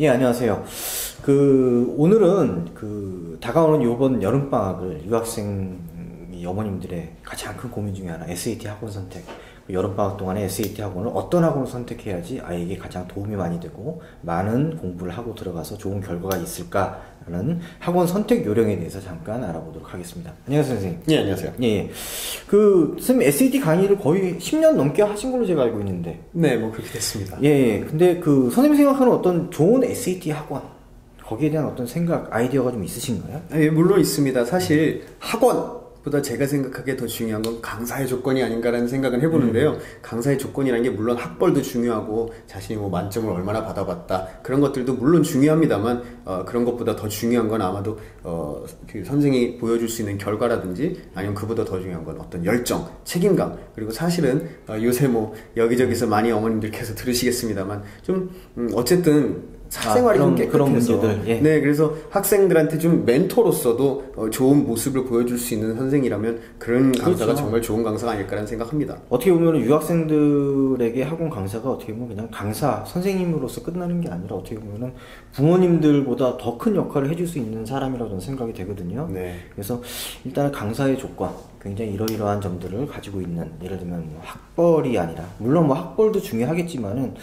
예, 안녕하세요. 오늘은 다가오는 요번 여름방학을 유학생 어머님들의 가장 큰 고민 중에 하나, SAT 학원 선택. 여름방학 동안에 SAT 학원을 어떤 학원을 선택해야지 아이에게 가장 도움이 많이 되고 많은 공부를 하고 들어가서 좋은 결과가 있을까라는 학원 선택 요령에 대해서 잠깐 알아보도록 하겠습니다. 안녕하세요, 선생님. 네, 안녕하세요. 예. 선생님 SAT 강의를 거의 10년 넘게 하신 걸로 제가 알고 있는데. 네, 뭐 그렇게 됐습니다. 예. 근데 선생님이 생각하는 어떤 좋은 SAT 학원, 거기에 대한 어떤 생각, 아이디어가 좀 있으신가요? 예, 물론 있습니다. 사실 학원보다 제가 생각하기에 더 중요한 건 강사의 조건이 아닌가라는 생각은 해보는데요. 강사의 조건이라는 게 물론 학벌도 중요하고 자신이 뭐 만점을 얼마나 받아봤다 그런 것들도 물론 중요합니다만 그런 것보다 더 중요한 건 아마도 그 선생이 보여줄 수 있는 결과라든지 아니면 그보다 더 중요한 건 어떤 열정, 책임감, 그리고 사실은 요새 뭐 여기저기서 많이 어머님들께서 들으시겠습니다만 좀 어쨌든 사생활이 좀 그런 깨끗해서 문제들. 예. 네, 그래서 학생들한테 좀 멘토로서도 좋은 모습을 보여줄 수 있는 선생이라면 그런 강사가 그렇죠. 정말 좋은 강사가 아닐까라는 생각합니다. 어떻게 보면 유학생들에게 학원 강사가 어떻게 보면 그냥 강사, 선생님으로서 끝나는 게 아니라 어떻게 보면 부모님들보다 더 큰 역할을 해줄 수 있는 사람이라고 저는 생각이 되거든요. 네. 그래서 일단은 강사의 조건, 굉장히 이러이러한 점들을 가지고 있는, 예를 들면 뭐 학벌이 아니라, 물론 뭐 학벌도 중요하겠지만은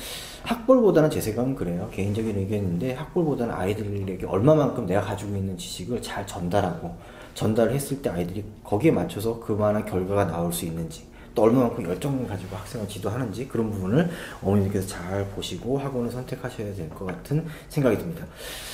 학벌보다는 제 생각은 그래요. 개인적인 의견인데 학벌보다는 아이들에게 얼마만큼 내가 가지고 있는 지식을 잘 전달을 했을 때 아이들이 거기에 맞춰서 그만한 결과가 나올 수 있는지, 또 얼마만큼 열정을 가지고 학생을 지도하는지, 그런 부분을 어머님께서 잘 보시고 학원을 선택하셔야 될 것 같은 생각이 듭니다.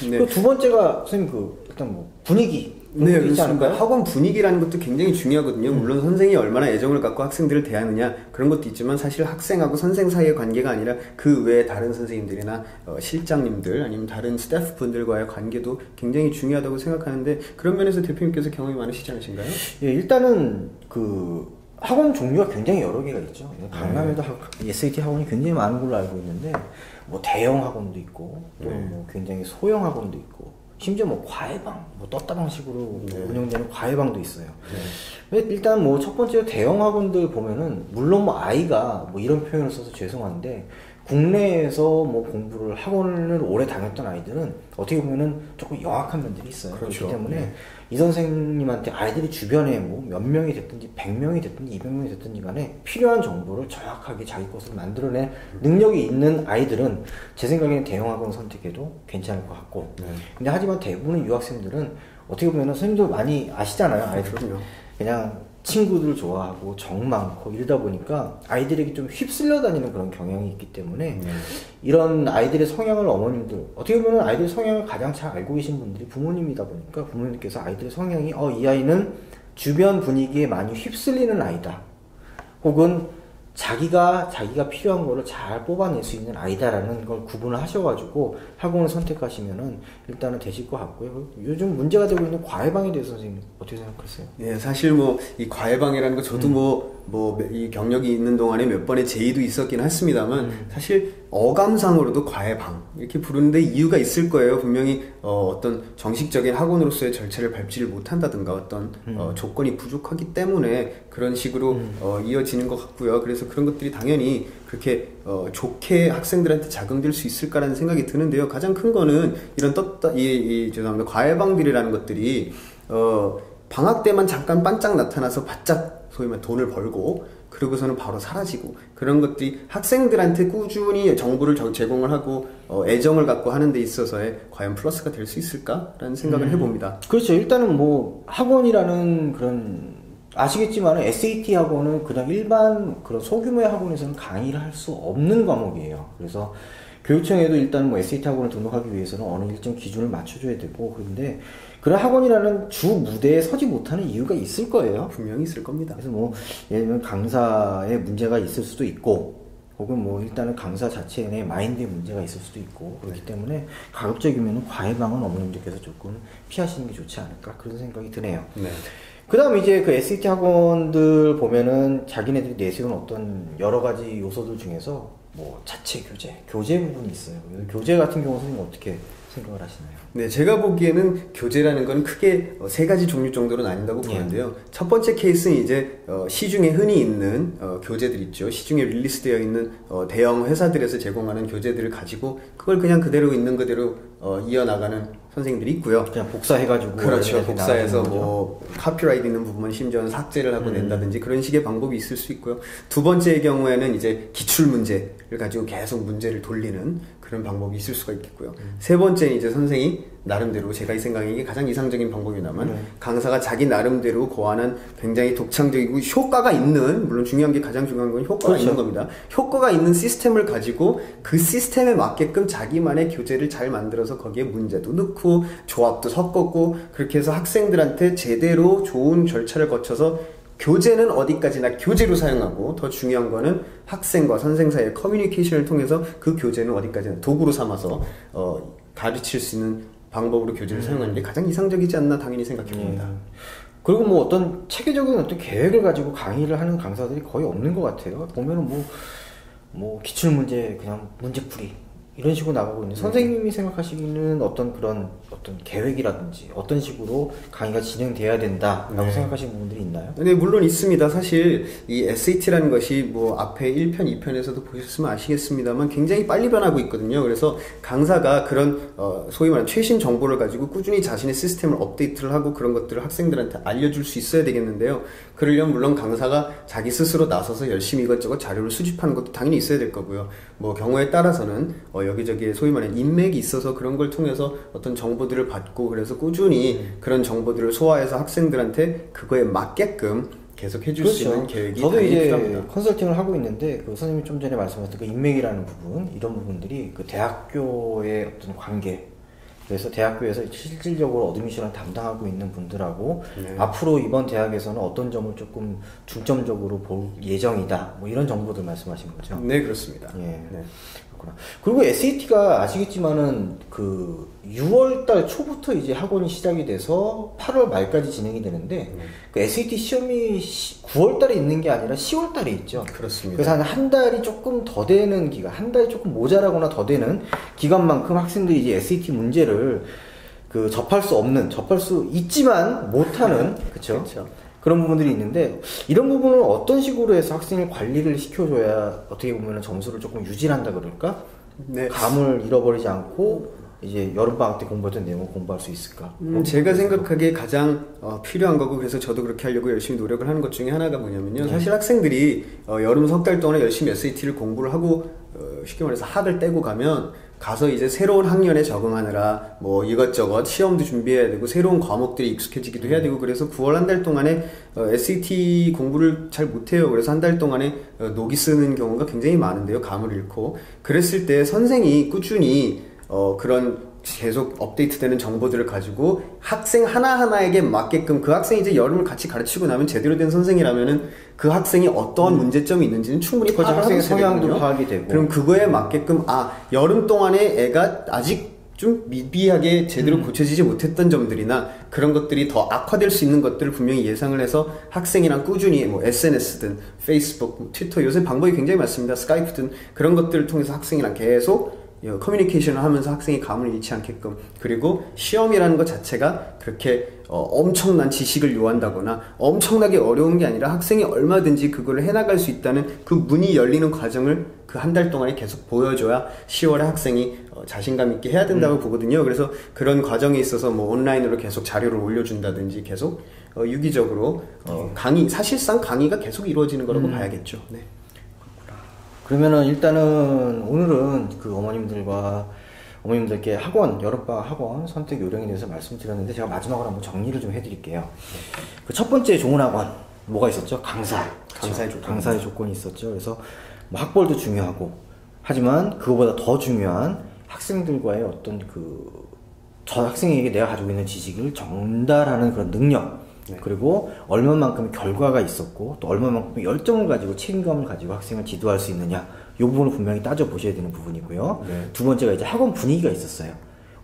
네. 두 번째가 선생님 일단 뭐 분위기. 네, 있지 않을까요? 학원 분위기라는 것도 굉장히 중요하거든요. 물론 선생이 얼마나 애정을 갖고 학생들을 대하느냐 그런 것도 있지만 사실 학생하고 선생 사이의 관계가 아니라 그 외에 다른 선생님들이나 실장님들 아니면 다른 스태프분들과의 관계도 굉장히 중요하다고 생각하는데 그런 면에서 대표님께서 경험이 많으시지 않으신가요? 예, 일단은 학원 종류가 굉장히 여러 개가 있죠. 강남에도 SAT 학원이 굉장히 많은 걸로 알고 있는데 뭐 대형 학원도 있고 또 뭐 굉장히 소형 학원도 있고 심지어 뭐 과외방, 뭐 떴다방식으로 운영되는 과외방도 있어요. 일단 뭐 첫 번째 대형 학원들 보면은 물론 뭐 아이가 뭐 이런 표현을 써서 죄송한데 국내에서 뭐 공부를 학원을 오래 다녔던 아이들은 어떻게 보면은 조금 영악한 면들이 있어요. 그렇죠. 그렇기 때문에 이 선생님한테 아이들이 주변에 뭐 몇 명이 됐든지 100명이 됐든지 200명이 됐든지 간에 필요한 정보를 정확하게 자기 것으로 만들어낼 능력이 있는 아이들은 제 생각에는 대형 학원 선택해도 괜찮을 것 같고 근데 하지만 대부분의 유학생들은 어떻게 보면 선생님도 많이 아시잖아요. 아이들은 그냥 친구들 좋아하고 정 많고 이러다 보니까 아이들에게 좀 휩쓸려 다니는 그런 경향이 있기 때문에 이런 아이들의 성향을 어머님들, 어떻게 보면 아이들의 성향을 가장 잘 알고 계신 분들이 부모님이다 보니까 부모님께서 아이들의 성향이 이 아이는 주변 분위기에 많이 휩쓸리는 아이다, 혹은 자기가 필요한 거를 잘 뽑아낼 수 있는 아이다라는 걸 구분을 하셔가지고 학원을 선택하시면은 일단은 되실 것 같고요. 요즘 문제가 되고 있는 과외방에 대해서 선생님 어떻게 생각하세요? 예, 사실 뭐 이 과외방이라는 거 저도 이 경력이 있는 동안에 몇 번의 제의도 있었긴 했습니다만 사실 어감상으로도 과외방 이렇게 부르는데 이유가 있을 거예요. 분명히 어떤 정식적인 학원으로서의 절차를 밟지를 못한다든가 어떤 조건이 부족하기 때문에 그런 식으로 이어지는 것 같고요. 그래서 그런 것들이 당연히 그렇게 좋게 학생들한테 작용될 수 있을까라는 생각이 드는데요. 가장 큰 거는 이런 죄송합니다. 과외방들이라는 것들이 방학 때만 잠깐 반짝 나타나서 바짝 소위 말해 돈을 벌고 그러고서는 바로 사라지고 그런 것들이 학생들한테 꾸준히 정보를 제공을 하고 애정을 갖고 하는 데 있어서의 과연 플러스가 될 수 있을까라는 생각을 해봅니다. 그렇죠. 일단은 뭐 학원이라는 그런, 아시겠지만 SAT 학원은 그냥 일반 그런 소규모의 학원에서는 강의를 할 수 없는 과목이에요. 그래서 교육청에도 일단 뭐 SAT 학원을 등록하기 위해서는 어느 일정 기준을 맞춰줘야 되고, 그런데 그런 학원이라는 주 무대에 서지 못하는 이유가 있을 거예요. 분명히 있을 겁니다. 그래서 뭐 예를 들면 강사의 문제가 있을 수도 있고, 혹은 뭐 일단은 강사 자체 내 마인드에 문제가 있을 수도 있고, 그렇기 때문에 가급적이면 과외방은 어머님들께서 조금 피하시는 게 좋지 않을까, 그런 생각이 드네요. 네. 그 다음 이제 그 SAT 학원들 보면은 자기네들이 내세운 어떤 여러 가지 요소들 중에서 뭐 자체 교재 부분이 있어요. 교재 같은 경우 선생님 어떻게 생각을 하시나요? 네, 제가 보기에는 교재라는 건 크게 세 가지 종류 정도로 나뉜다고 보는데요. 첫 번째 케이스는 이제 시중에 흔히 있는 교재들 있죠. 시중에 릴리스되어 있는 대형 회사들에서 제공하는 교재들을 가지고 그걸 그냥 그대로 있는 그대로 이어나가는 선생님들이 있고요. 그냥 복사해가지고. 그렇죠. 복사해서 뭐 카피라이트 있는 부분은 심지어는 삭제를 하고 낸다든지 그런 식의 방법이 있을 수 있고요. 두 번째의 경우에는 이제 기출 문제를 가지고 계속 문제를 돌리는 그런 방법이 있을 수가 있겠고요. 세 번째는 이제 선생이 나름대로 제가 생각에 이게 가장 이상적인 방법이나만 강사가 자기 나름대로 고안한 굉장히 독창적이고 효과가 있는, 물론 중요한 게 가장 중요한 건 효과가 있는 겁니다. 효과가 있는 시스템을 가지고 그 시스템에 맞게끔 자기만의 교재를 잘 만들어서 거기에 문제도 넣고 조합도 섞었고 그렇게 해서 학생들한테 제대로 좋은 절차를 거쳐서 교재는 어디까지나 교재로 사용하고 더 중요한 거는 학생과 선생 사이의 커뮤니케이션을 통해서 그 교재는 어디까지나 도구로 삼아서 가르칠 수 있는 방법으로 교재를 사용하는 게 가장 이상적이지 않나 당연히 생각해봅니다. 그리고 뭐 어떤 체계적인 어떤 계획을 가지고 강의를 하는 강사들이 거의 없는 것 같아요. 보면은 뭐 기출문제 그냥 문제풀이 이런 식으로 나가고 있는 선생님이 생각하시기는 어떤 그런 어떤 계획이라든지 어떤 식으로 강의가 진행돼야 된다라고 생각하시는 부분들이 있나요? 네, 물론 있습니다. 사실 이 SAT라는 것이 뭐 앞에 1편, 2편에서도 보셨으면 아시겠습니다만 굉장히 빨리 변하고 있거든요. 그래서 강사가 그런 소위 말하는 최신 정보를 가지고 꾸준히 자신의 시스템을 업데이트를 하고 그런 것들을 학생들한테 알려줄 수 있어야 되겠는데요. 그러려면 물론 강사가 자기 스스로 나서서 열심히 이것저것 자료를 수집하는 것도 당연히 있어야 될 거고요. 뭐 경우에 따라서는 여기저기에 소위 말하는 인맥이 있어서 그런 걸 통해서 어떤 정보들을 받고 그래서 꾸준히 그런 정보들을 소화해서 학생들한테 그거에 맞게끔 계속 해줄 수 있는 계획이 저도 이제 필요합니다. 컨설팅을 하고 있는데 그 선생님이 좀 전에 말씀하셨던 그 인맥이라는 부분 이런 부분들이 그 대학교의 어떤 관계 그래서 대학교에서 실질적으로 어드미션을 담당하고 있는 분들하고 앞으로 이번 대학에서는 어떤 점을 조금 중점적으로 볼 예정이다 뭐 이런 정보들 말씀하신 거죠? 네, 그렇습니다. 예. 네. 그렇구나. 그리고 SAT가 아시겠지만은 그 6월달 초부터 이제 학원이 시작이 돼서 8월 말까지 진행이 되는데 그 SAT 시험이 9월달에 있는 게 아니라 10월달에 있죠. 그렇습니다. 그래서 한 달이 조금 더 되는 기간, 한 달이 조금 모자라거나 더 되는 기간만큼 학생들이 이제 SAT 문제를 그 접할 수 있지만 못하는 그렇죠. 그런 부분들이 있는데 이런 부분을 어떤 식으로 해서 학생을 관리를 시켜줘야 어떻게 보면 점수를 조금 유지한다 그럴까? 네. 감을 잃어버리지 않고 이제 여름방학 때 공부했던 내용을 공부할 수 있을까? 제가 생각하기에 가장 필요한 거고 그래서 저도 그렇게 하려고 열심히 노력을 하는 것 중에 하나가 뭐냐면요. 사실 학생들이 여름 석 달 동안에 열심히 SAT를 공부를 하고 쉽게 말해서 학을 떼고 가면 가서 이제 새로운 학년에 적응하느라 뭐 이것저것 시험도 준비해야 되고 새로운 과목들이 익숙해지기도 해야 되고 그래서 9월 한 달 동안에 SAT 공부를 잘 못해요. 그래서 한 달 동안에 녹이 쓰는 경우가 굉장히 많은데요. 감을 잃고 그랬을 때 선생이 꾸준히 그런 계속 업데이트되는 정보들을 가지고 학생 하나하나에게 맞게끔 그 학생이 이제 여름을 같이 가르치고 나면 제대로 된 선생이라면은 그 학생이 어떠한 문제점이 있는지는 충분히 그렇죠. 파악을 학생의 하고 성향도 있어야 파악이 되고 그럼 그거에 맞게끔 여름 동안에 애가 아직 좀 미비하게 제대로 고쳐지지 못했던 점들이나 그런 것들이 더 악화될 수 있는 것들을 분명히 예상을 해서 학생이랑 꾸준히 뭐 SNS든 페이스북, 트위터 요새 방법이 굉장히 많습니다. 스카이프든 그런 것들을 통해서 학생이랑 계속 커뮤니케이션을 하면서 학생이 감을 잃지 않게끔 그리고 시험이라는 것 자체가 그렇게 엄청난 지식을 요한다거나 엄청나게 어려운 게 아니라 학생이 얼마든지 그걸 해나갈 수 있다는 그 문이 열리는 과정을 그 한 달 동안에 계속 보여줘야 10월에 학생이 자신감 있게 해야 된다고 보거든요. 그래서 그런 과정에 있어서 뭐 온라인으로 계속 자료를 올려준다든지 계속 유기적으로 사실상 강의가 계속 이루어지는 거라고 봐야겠죠. 네. 그러면은 일단은 오늘은 그 어머님들께 여름방학 학원 선택 요령에 대해서 말씀드렸는데 제가 마지막으로 한번 정리를 좀 해드릴게요. 그 첫 번째 좋은 학원 뭐가 있었죠? 강사의 조건이 있었죠. 그래서 뭐 학벌도 중요하고 하지만 그거보다 더 중요한 학생들과의 어떤 저 학생에게 내가 가지고 있는 지식을 전달하는 그런 능력 그리고 얼마만큼 결과가 있었고 또 얼마만큼 열정을 가지고 책임감을 가지고 학생을 지도할 수 있느냐 이 부분을 분명히 따져보셔야 되는 부분이고요. 두 번째가 이제 학원 분위기가 있었어요.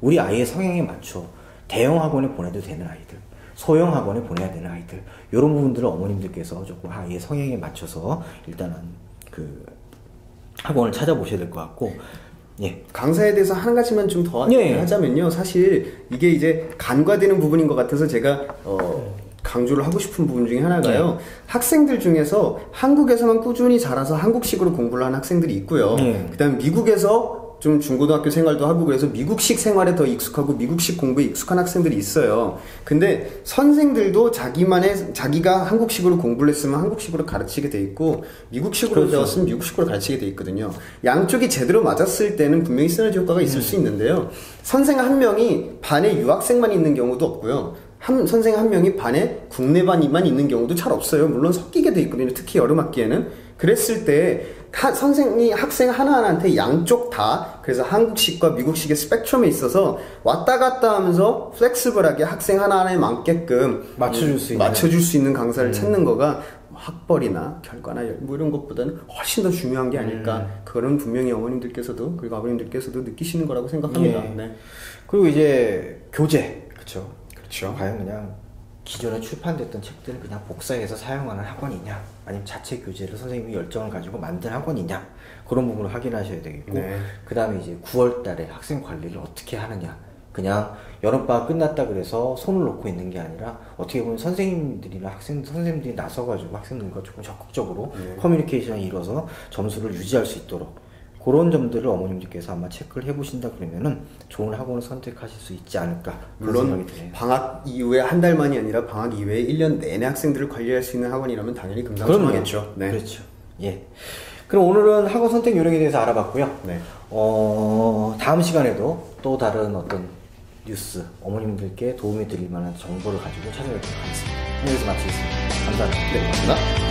우리 아이의 성향에 맞춰 대형 학원에 보내도 되는 아이들 소형 학원에 보내야 되는 아이들 이런 부분들을 어머님들께서 조금 아이의 성향에 맞춰서 일단은 그 학원을 찾아보셔야 될 것 같고 예. 강사에 대해서 한 가지만 좀 더 예. 하자면요. 사실 이게 이제 간과되는 부분인 것 같아서 제가 강조를 하고 싶은 부분 중에 하나가요. 학생들 중에서 한국에서만 꾸준히 자라서 한국식으로 공부를 하는 학생들이 있고요. 그다음 미국에서 좀 중고등학교 생활도 하고 그래서 미국식 생활에 더 익숙하고 미국식 공부에 익숙한 학생들이 있어요. 근데 선생들도 자기가 한국식으로 공부를 했으면 한국식으로 가르치게 돼 있고 미국식으로 그렇죠. 배웠으면 미국식으로 가르치게 돼 있거든요. 양쪽이 제대로 맞았을 때는 분명히 시너지 효과가 있을 수 있는데요. 선생 한 명이 반에 유학생만 있는 경우도 없고요. 선생 한 명이 반에 국내반만 있는 경우도 잘 없어요. 물론 섞이게 돼 있거든요. 특히 여름 학기에는. 그랬을 때 선생이 학생 하나하나한테 양쪽 다 그래서 한국식과 미국식의 스펙트럼에 있어서 왔다 갔다 하면서 플렉시블하게 학생 하나하나에 맞게끔 맞춰줄 수 있는 강사를 찾는 거가 학벌이나 결과나 뭐 이런 것보다는 훨씬 더 중요한 게 아닐까. 그거는 분명히 어머님들께서도 그리고 아버님들께서도 느끼시는 거라고 생각합니다. 예. 네. 그리고 이제 교재, 그렇죠. 그렇죠. 과연 그냥 기존에 출판됐던 책들을 그냥 복사해서 사용하는 학원이냐, 아니면 자체 교재를 선생님이 열정을 가지고 만든 학원이냐, 그런 부분을 확인하셔야 되겠고, 네. 그 다음에 이제 9월달에 학생 관리를 어떻게 하느냐. 그냥 여름방학 끝났다 그래서 손을 놓고 있는 게 아니라 어떻게 보면 선생님들이나 선생님들이 나서가지고 학생들과 조금 적극적으로 커뮤니케이션을 이뤄서 점수를 유지할 수 있도록 그런 점들을 어머님들께서 아마 체크를 해보신다 그러면은 좋은 학원을 선택하실 수 있지 않을까. 물론 방학 이후에 한 달만이 아니라 방학 이후에 1년 내내 학생들을 관리할 수 있는 학원이라면 당연히 금상첨화겠죠. 네. 그렇죠. 예. 그럼 오늘은 학원 선택 요령에 대해서 알아봤고요. 네. 다음 시간에도 또 다른 어떤 뉴스, 어머님들께 도움이 드릴 만한 정보를 가지고 찾아뵙도록 하겠습니다. 여기서 마치겠습니다. 감사합니다. 네, 고맙습니다.